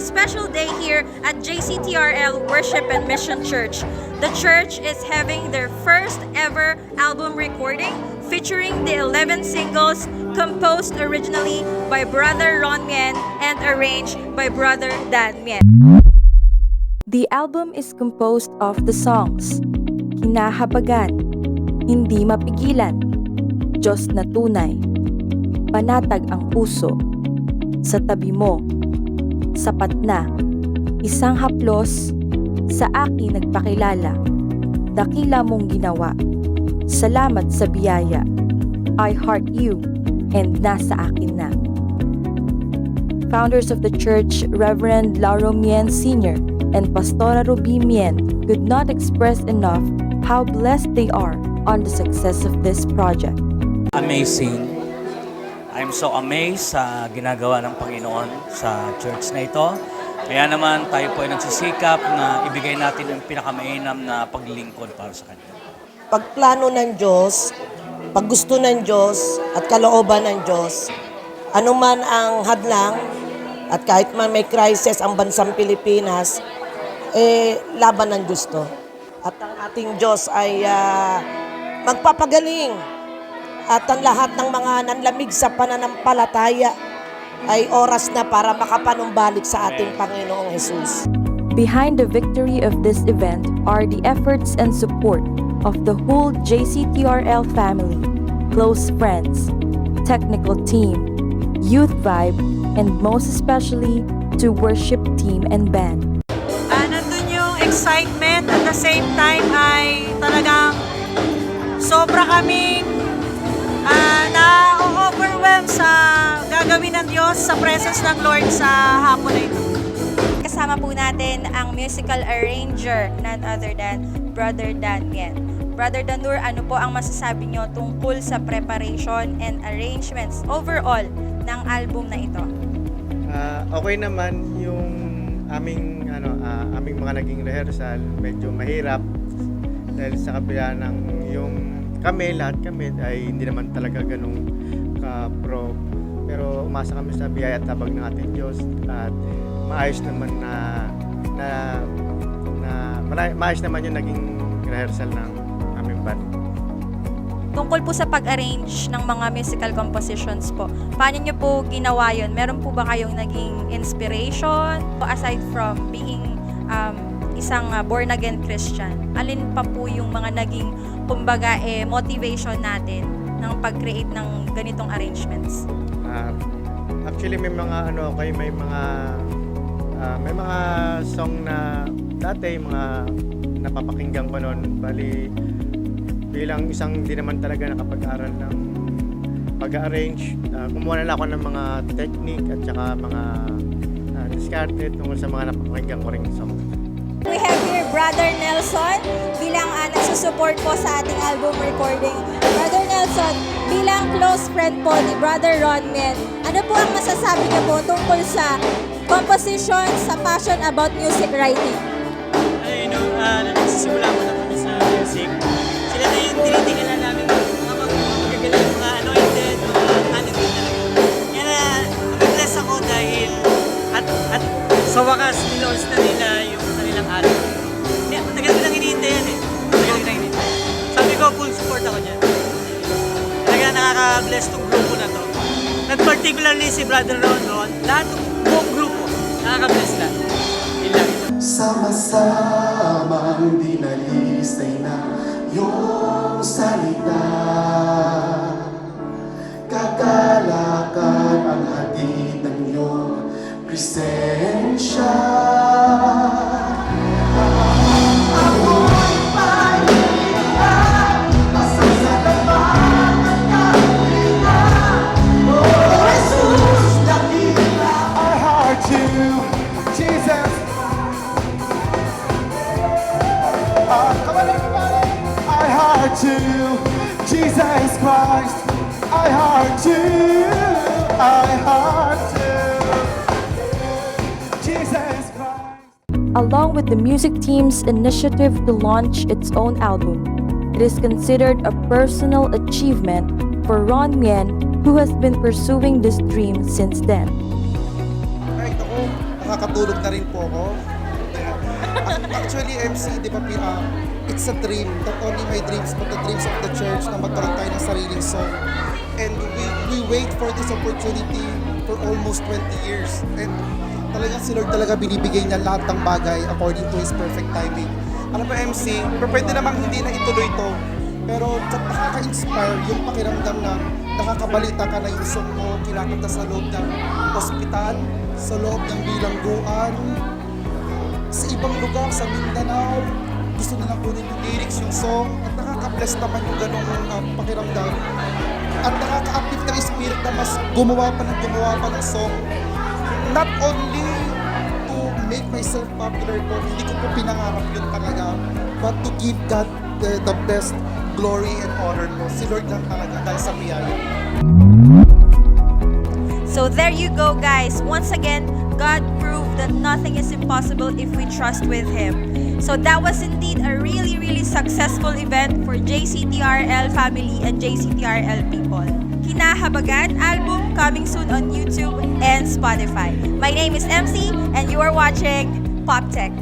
special day here at JCTRL Worship and Mission Church. The church is having their first ever album recording featuring the 11 singles composed originally by Brother Ron Mien and arranged by Brother Dan Mien. The album is composed of the songs Kinahabagan, Hindi Mapigilan, Diyos na Tunay, Panatag ang Puso, Sa Tabi Mo, Sapat Na, Isang Haplos, Sa Akin Nagpakilala, Dakila Mong Ginawa, Salamat sa Biyaya, I Heart You, and Nasa Akin Na. Founders of the church, Reverend Lauro Mien Sr. and Pastora Ruby Mien, could not express enough how blessed they are on the success of this project. Amazing. I'm so amazed sa ginagawa ng Panginoon sa church na ito. Kaya naman tayo po ay nagsisikap na ibigay natin ang pinakamainam na paglilingkod para sa Kanya. Pagplano ng Diyos, paggusto ng Diyos at kalooban ng Diyos, anuman ang hadlang at kahit man may crisis ang bansang Pilipinas, laban ng Diyos to. At ang ating Diyos ay magpapagaling. At ang lahat ng mga nanlamig sa pananampalataya ay oras na para makapanumbalik sa ating Panginoong Jesus. Behind the victory of this event are the efforts and support of the whole JCTRL family, close friends, technical team, youth vibe, and most especially to worship team and band. Nandun yung excitement at the same time ay talagang sobra kaming na-overwhelm sa gagawin ng Diyos sa presence ng Lord sa hapon na ito. Kasama po natin ang musical arranger, none other than Brother Dan Mien. Brother Danur, ano po ang masasabi nyo tungkol sa preparation and arrangements overall ng album na ito? Okay naman yung aming mga naging rehearsal, medyo mahirap dahil sa kabila ng lahat kami ay hindi naman talaga ganung ka-pro. Pero umasa kami sa biyaya at tabag ng ating Diyos at maayos naman maayos naman yung naging rehearsal ng aming band. Tungkol po sa pag-arrange ng mga musical compositions po, paano nyo po ginawa yun? Meron po ba kayong naging inspiration? Aside from being isang born-again Christian, alin pa po yung mga naging, kumbaga, motivation natin ng pag-create ng ganitong arrangements? Actually, may mga may mga song na dati mga napapakinggan ko noon. Bali, bilang isang di naman talaga nakapag-aral ng pag-arrange, kumuha na lang ako ng mga technique at saka mga discarded tungkol sa mga napapakinggan ko ring song. We have here Brother Nelson bilang nagsusupport po sa ating album recording. Brother Nelson, bilang close friend po ni Brother Ron Mien, ano po ang masasabi niyo po tungkol sa composition, sa passion about music writing? Nagsisimula mo na kami sa music. Sila na yung tinitingnan namin mga magagaling, mga anointed, mga talented talaga. Kaya na-bless ako dahil at sa wakas, nilaunch na nila yung kanilang album. Matagal ko lang hinihintay yan eh. Matagal ko lang hinihintay. Sabi ko, full support ako dyan. Talaga nakaka-bless tong grupo na to. And particularly si Brother Ron, lahat ng buong grupo, nakaka-bless lahat. Yun lang. Sama-samang dinalisay na iyong salita. Kakalakad ang hatid ng iyong presensya. Ako'y pahihingan, masasalamat at kahilingan. Oh, Jesus, dakila. I heart you, Jesus. Come on, everybody. I heart you, Jesus Christ. I heart you, I heart you, Jesus Christ. Along with the music team's initiative to launch its own album, it is considered a personal achievement for Ron Mien, who has been pursuing this dream since then. Kahit ako, nakakatulog na rin po ako. Actually, MC, di ba, it's a dream. Not only my dreams, but the dreams of the church na magkaroon tayo ng sariling song. And we wait for this opportunity for almost 20 years. And talagang si Lord talaga binibigay niya lahat ng bagay according to His perfect timing. Alam mo, MC, pwede namang hindi na ituloy to. Pero nakaka-inspire yung pakiramdam na nakakabalita ka na yung song mo, kinakanta sa loob ng ospital, sa loob ng bilangguan, sa ibang lugar, sa Mindanao, gusto nilang kunin yung lyrics, yung song, at nakaka-bless naman yung ganong pakiramdam. At nakaka-uplift ng spirit na mas gumawa pa ng song. Not only to make myself popular po, hindi ko po pinangarap yun talaga, but to give God the best glory and honor po. Si Lord lang talaga dahil sa biyaya. So there you go, guys. Once again, God proved that nothing is impossible if we trust with Him. So that was indeed a really, really successful event for JCTRL family and JCTRL people. Kinahabagan album coming soon on YouTube and Spotify. My name is MC and you are watching Pop Tech.